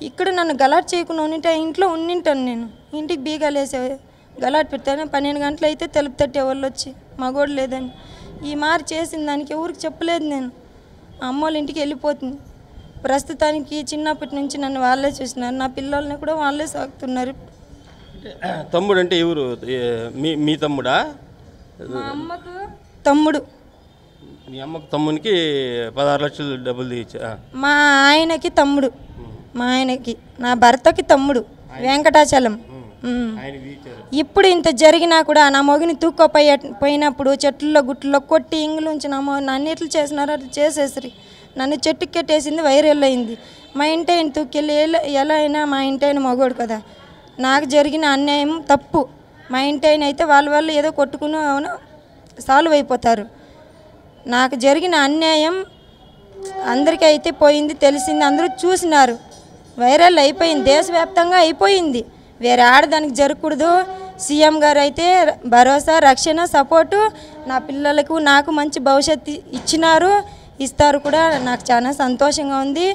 ఇక్కడ నన్ను గలాట్ చేయకుండా ఉంటే ఇంట్లో ఉండింటాను. నేను ఇంటికి బీగాలు వేసే గలాట్ పెడతాను. 12 గంటలు అయితే తలుపు తట్టే వాళ్ళు వచ్చి మగోడు లేదని. ఈ మారి చేసిన దానికి ఎవరికి చెప్పలేదు. నేను అమ్మోళ్ళ ఇంటికి వెళ్ళిపోతుంది. ప్రస్తుతానికి చిన్నప్పటి నుంచి నన్ను వాళ్ళే చూసినారు. నా పిల్లల్ని కూడా వాళ్ళే సాగుతున్నారు. తమ్ముడు అంటే ఎవరు? మీ తమ్ముడా? మా అమ్మకు తమ్ముడు. మీ అమ్మకు తమ్మునికి 16 లక్షలు డబ్బులు తీయచ్చా? మా ఆయనకి తమ్ముడు. మా ఆయనకి నా భర్తకి తమ్ముడు వెంకటాచలం. ఇప్పుడు ఇంత జరిగినా కూడా నా మొగిని పోయినప్పుడు చెట్లలో గుట్లలో కొట్టి ఇంగులుంచి నన్ను ఎట్లు చేసినారో అట్లా చేసేసరి నన్ను చెట్టుకి కట్టేసింది. వైరల్ అయింది. మా ఇంటి ఆయన తూకెళ్ళి ఎలా అయినా మా ఇంటి ఆయన మగోడు కదా. నాకు జరిగిన అన్యాయం తప్పు. మా ఇంటి ఆయన అయితే వాళ్ళు ఏదో కొట్టుకుని సాల్వ్ అయిపోతారు. నాకు జరిగిన అన్యాయం అందరికీ అయితే పోయింది, తెలిసింది, అందరూ చూసినారు. వైరల్ అయిపోయింది, దేశవ్యాప్తంగా అయిపోయింది. వేరే ఆడదానికి జరగకూడదు. సీఎం గారు అయితే భరోసా, రక్షణ, సపోర్టు నా పిల్లలకు నాకు మంచి భవిష్యత్తు ఇచ్చినారు, ఇస్తారు కూడా. నాకు చాలా సంతోషంగా ఉంది.